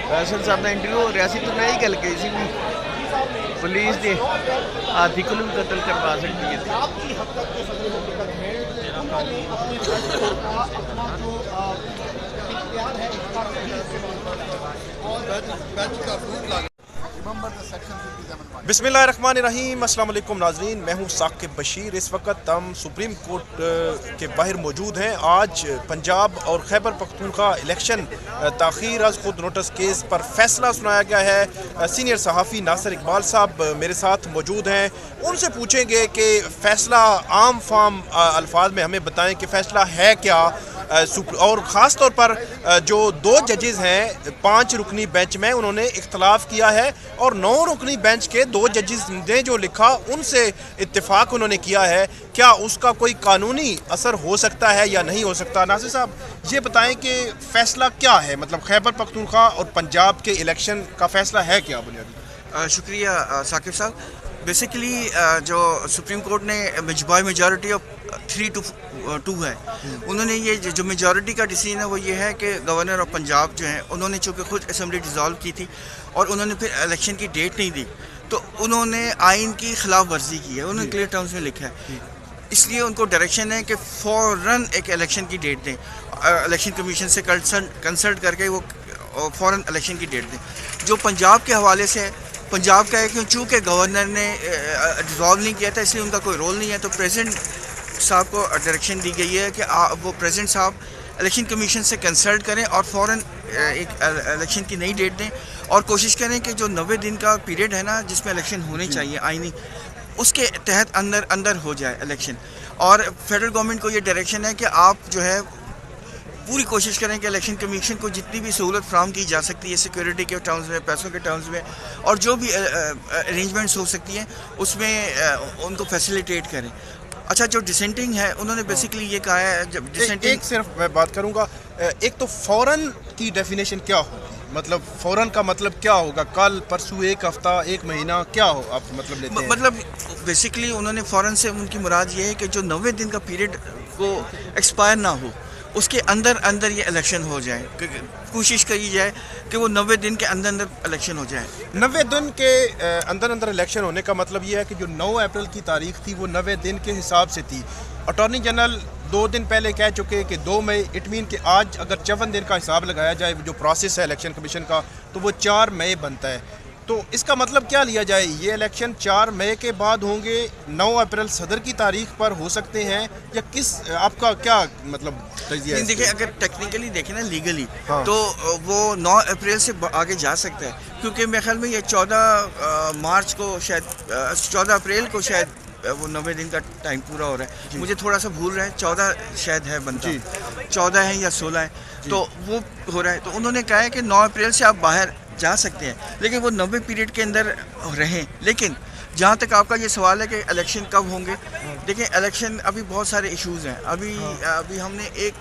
फैसल साहब का इंटरव्यू हो रहा सी तो मैं ही गल कही सी भी पुलिस के हाथी को भी कत्ल करवा सकती है। बिस्मिल्लाहिर्रहमानिर्रहीम, अस्सलाम वालेकुम नाज़रीन। मैं हूँ साकिब बशीर। इस वक्त हम सुप्रीम कोर्ट के बाहर मौजूद हैं। आज पंजाब और खैबर पख्तूनख्वा इलेक्शन ताख़ीर अज़ खुद नोटिस केस पर फैसला सुनाया गया है। सीनियर सहाफ़ी नासिर इकबाल साहब मेरे साथ मौजूद हैं। उनसे पूछेंगे कि फ़ैसला आम फाम अल्फाज में हमें बताएं कि फ़ैसला है क्या, और ख़ास तौर पर जो 2 जजेस हैं 5 रुकनी बेंच में, उन्होंने इख्तलाफ किया है और 9 रुकनी बेंच के 2 जजेस ने जो लिखा उनसे इत्तेफाक उन्होंने किया है। क्या उसका कोई कानूनी असर हो सकता है या नहीं हो सकता? नासिर साहब ये बताएं कि फ़ैसला क्या है, मतलब खैबर पख्तूनख्वा और पंजाब के इलेक्शन का फ़ैसला है क्या बुनियादी? शुक्रिया साकिब साहब। बेसिकली जो सुप्रीम कोर्ट ने बाय मेजॉरिटी ऑफ 3-2 है, उन्होंने ये जो मेजॉरिटी का डिसीजन है वो ये है कि गवर्नर ऑफ पंजाब जो है उन्होंने चूँकि खुद असम्बली डिज़ोल्व की थी और उन्होंने फिर इलेक्शन की डेट नहीं दी, तो उन्होंने आइन की खिलाफ वर्जी की है। उन्होंने क्लियर टर्म्स में लिखा है, इसलिए उनको डायरेक्शन है कि फ़ौरन एक इलेक्शन की डेट दें, इलेक्शन कमीशन से कंसल्ट करके वो फ़ौरन इलेक्शन की डेट दें। जो पंजाब के हवाले से है, पंजाब का है कि चूँकि गवर्नर ने डिज़ोल्व नहीं किया था इसलिए उनका कोई रोल नहीं है, तो प्रेसिडेंट साहब को डायरेक्शन दी गई है कि वो प्रेसिडेंट साहब इलेक्शन कमीशन से कंसल्ट करें और फ़ौरन एक इलेक्शन की नई डेट दें और कोशिश करें कि जो 90 दिन का पीरियड है ना जिसमें इलेक्शन होने चाहिए आईनी, उसके तहत अंदर हो जाए इलेक्शन। और फेडरल गवर्नमेंट को ये डायरेक्शन है कि आप जो है पूरी कोशिश करें कि इलेक्शन कमीशन को जितनी भी सहूलत फ्राहम की जा सकती है सिक्योरिटी के टर्म्स में, पैसों के टर्म्स में, और जो भी अरेंजमेंट्स हो सकती हैं उसमें उनको फैसिलिटेट करें। अच्छा, जो डिसेंटिंग है उन्होंने बेसिकली ये कहा है, जब डिसेंटिंग एक सिर्फ मैं बात करूँगा, एक तो फ़ौरन की डेफिनेशन क्या होगी, मतलब फ़ौरन का मतलब क्या होगा? कल, परसों, एक हफ़्ता, एक महीना, क्या हो आप मतलब लेते हैं? मतलब बेसिकली उन्होंने फ़ौरन से उनकी मुराद ये है कि जो 90 दिन का पीरियड को एक्सपायर ना हो, उसके अंदर ये इलेक्शन हो जाए, कोशिश करी जाए कि वो 90 दिन के अंदर इलेक्शन हो जाए। 90 दिन के अंदर इलेक्शन होने का मतलब ये है कि जो 9 अप्रैल की तारीख थी वो 90 दिन के हिसाब से थी। अटॉर्नी जनरल 2 दिन पहले कह चुके कि 2 मई, इट मीन कि आज अगर 54 दिन का हिसाब लगाया जाए जो प्रोसेस है इलेक्शन कमीशन का, तो वो 4 मई बनता है। तो इसका मतलब क्या लिया जाए? ये इलेक्शन 4 मई के बाद होंगे, 9 अप्रैल सदर की तारीख पर हो सकते हैं, या किस आपका क्या मतलब तजज़िया है? देखिए, अगर टेक्निकली देखें ना लीगली, हाँ। तो वो 9 अप्रैल से आगे जा सकता है, क्योंकि मेरे ख्याल में ये 14 मार्च को शायद 14 अप्रैल को शायद वो 90 दिन का टाइम पूरा हो रहा है। मुझे थोड़ा सा भूल रहा है, 14 शायद है बनता, 14 है या 16 है, तो वो हो रहा है। तो उन्होंने कहा है कि 9 अप्रैल से आप बाहर जा सकते हैं, लेकिन वो 90 पीरियड के अंदर रहें। लेकिन जहाँ तक आपका ये सवाल है कि इलेक्शन कब होंगे, देखिए इलेक्शन अभी बहुत सारे इश्यूज़ हैं। अभी हमने एक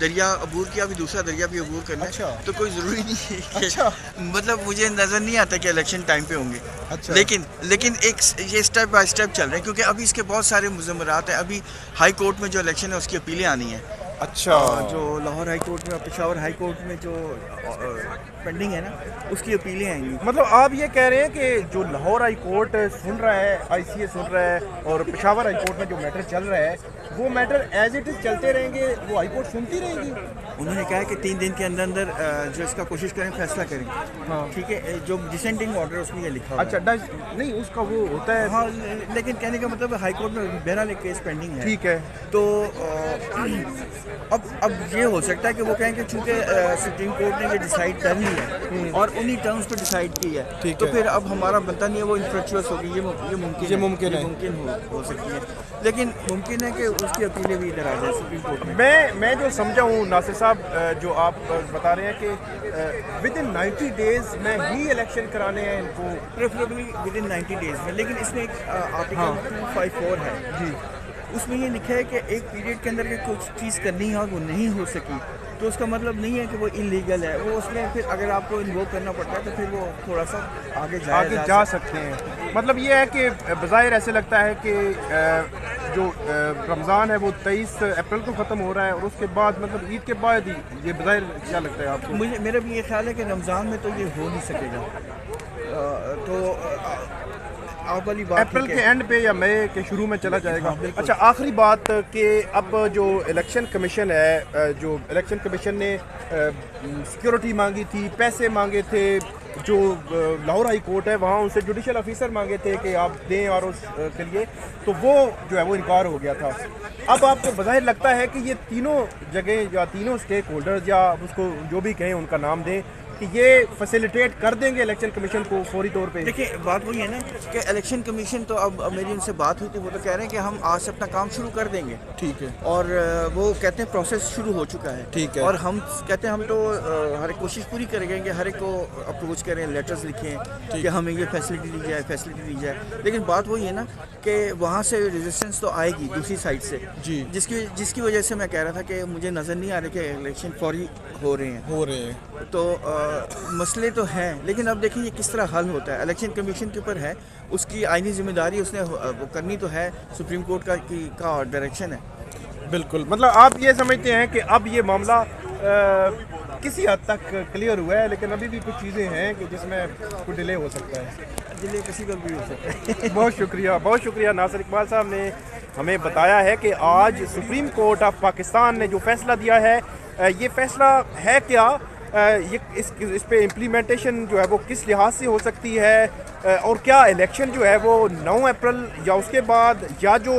दरिया अबूर किया, अभी दूसरा दरिया भी अबूर करना है। अच्छा। तो कोई ज़रूरी नहीं है कि अच्छा। मतलब मुझे नज़र नहीं आता कि इलेक्शन टाइम पे होंगे। अच्छा। लेकिन एक ये स्टेप बाय स्टेप चल रहे हैं, क्योंकि अभी इसके बहुत सारे मुज़म्मरात हैं। अभी हाई कोर्ट में जो इलेक्शन है उसकी अपीलें आनी हैं। अच्छा। जो लाहौर हाई कोर्ट में और पेशावर हाई कोर्ट में जो पेंडिंग है ना, उसकी अपीलें आएंगी। मतलब आप ये कह रहे हैं कि जो लाहौर हाई कोर्ट सुन रहा है, ICA सुन रहा है, और पेशावर हाई कोर्ट में जो मैटर चल रहा है वो मैटर एज इट इज़ चलते रहेंगे, वो हाई कोर्ट सुनती रहेगी? उन्होंने कहा है कि 3 दिन के अंदर जो इसका कोशिश करें, फैसला करें। हाँ। ठीक है, जो डिसेंटिंग ऑर्डर उसमें ये लिखा हुआ अच्छा, नहीं उसका वो होता है। हाँ, लेकिन कहने का मतलब हाई कोर्ट में बहरहाल एक केस पेंडिंग है। ठीक है। तो अब ये हो सकता है कि वो कहें कि चूँकि सुप्रीम कोर्ट ने ये डिसाइड कर ली है और उन्हीं टर्म्स पे डिसाइड की है, ठीक तो है। फिर अब हमारा बनता नहीं है, वो इन्फ्रेक्चुअस होगी। ये मुमकिन हो सकती है, लेकिन मुमकिन है कि उसकी अपीलें भी इधर आ जाए सुप्रीम कोर्ट में। मैं जो समझा हूँ नासिर साहब, जो आप बता रहे हैं कि विद इन 90 डेज में ही इलेक्शन कराने हैं इनको, प्रेफरेबली विद इन 90 डेज में। लेकिन इसमें एक आर्टिकल 254 है जी, उसमें ये लिखा है कि एक पीरियड के अंदर कुछ चीज़ करनी है और वो नहीं हो सकी, तो उसका मतलब नहीं है कि वो इलीगल है। वो उसमें फिर अगर आपको इन्वोक करना पड़ता है तो फिर वो थोड़ा सा आगे जा सकते हैं। मतलब ये है कि बज़ाहिर ऐसे लगता है कि जो रमज़ान है वो 23 अप्रैल को ख़त्म हो रहा है और उसके बाद मतलब ईद के बाद ही ये बज़ाहिर क्या लगता है आपको? मुझे मेरा भी ये ख्याल है कि रमज़ान में तो ये हो नहीं सकेगा। आप वाली बात अप्रैल ठीक के है। एंड पे या मई के शुरू में चला जाएगा। हाँ, बिल्कुल। अच्छा, आखिरी बात कि अब जो इलेक्शन कमीशन है, जो इलेक्शन कमीशन ने सिक्योरिटी मांगी थी, पैसे मांगे थे, जो लाहौर हाई कोर्ट है वहाँ उनसे जुडिशल ऑफिसर मांगे थे कि आप दें और उस के लिए, तो वो जो है वो इनकार हो गया था। अब आपको बज़ाहिर लगता है कि ये तीनों जगह या तीनों स्टेक होल्डर्स या उसको जो भी कहें उनका नाम दें कि ये फैसिलिटेट कर देंगे इलेक्शन कमीशन को फौरी तौर पे? देखिए बात वही है ना कि इलेक्शन कमीशन तो अब मेरी उनसे बात हुई थी, वो तो कह रहे हैं कि हम आज से अपना काम शुरू कर देंगे। ठीक है, और वो कहते हैं प्रोसेस शुरू हो चुका है। ठीक है। और हम कहते हैं हम तो हर एक कोशिश पूरी करेंगे कि हर एक को अप्रोच करें, लेटर्स लिखें कि हमें ये फैसिलिटी दी जाए। लेकिन बात वही है ना कि वहाँ से रेजिस्टेंस तो आएगी दूसरी साइड से जी, जिसकी वजह से मैं कह रहा था कि मुझे नज़र नहीं आ रहा कि इलेक्शन फौरी हो रहे हैं। तो मसले तो हैं, लेकिन अब देखिए ये किस तरह हल होता है। इलेक्शन कमीशन के ऊपर है, उसकी आईनी जिम्मेदारी उसने वो करनी तो है, सुप्रीम कोर्ट का डायरेक्शन है। बिल्कुल। मतलब आप ये समझते हैं कि अब ये मामला किसी हद तक क्लियर हुआ है, लेकिन अभी भी कुछ चीज़ें हैं कि जिसमें कुछ डिले हो सकता है? डिले किसी को भी हो सकता है। बहुत शुक्रिया नासिर इकबाल साहब ने हमें बताया है कि आज सुप्रीम कोर्ट ऑफ पाकिस्तान ने जो फैसला दिया है, ये फैसला है क्या, ये इस पे इम्प्लीमेंटेशन जो है वो किस लिहाज से हो सकती है, और क्या इलेक्शन जो है वो 9 अप्रैल या उसके बाद, या जो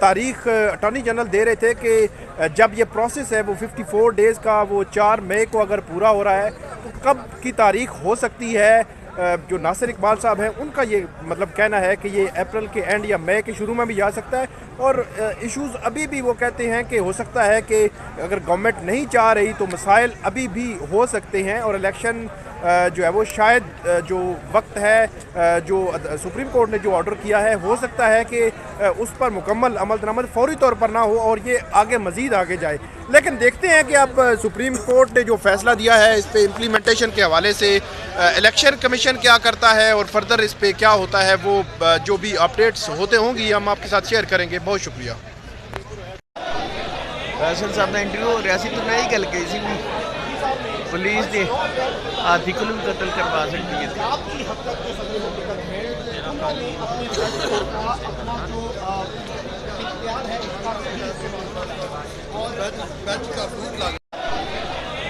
तारीख अटॉर्नी जनरल दे रहे थे कि जब ये प्रोसेस है वो 54 डेज़ का, वो 4 मई को अगर पूरा हो रहा है तो कब की तारीख हो सकती है? जो नासिर इकबाल साहब हैं उनका ये मतलब कहना है कि ये अप्रैल के एंड या मई के शुरू में भी जा सकता है, और इश्यूज़ अभी भी वो कहते हैं कि हो सकता है कि अगर गवर्नमेंट नहीं चाह रही तो मसाइल अभी भी हो सकते हैं, और इलेक्शन जो है वो शायद जो वक्त है जो सुप्रीम कोर्ट ने जो ऑर्डर किया है, हो सकता है कि उस पर मुकम्मल अमल दरामद फौरी तौर पर ना हो और ये आगे मज़ीद आगे जाए। लेकिन देखते हैं कि अब सुप्रीम कोर्ट ने जो फैसला दिया है इस पे इम्प्लीमेंटेशन के हवाले से इलेक्शन कमीशन क्या करता है और फर्दर इस पे क्या होता है, वो जो भी अपडेट्स होते होंगी हम आपके साथ शेयर करेंगे। बहुत शुक्रिया। फैसल साहब का इंटरव्यू हो रहा तो मैं ही गल कही सी भी पुलिस के हाथी को भी कतल करवा सकती है।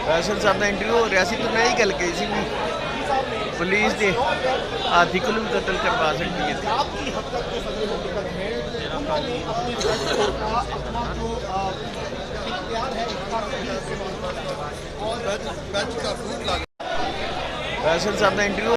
फैसल साहब का इंटरव्यू हो रहा तो मैं ही गल कही सी भी पुलिस के हाथी को भी कतल करवा सकती है। फैसल साहब का इंटरव्यू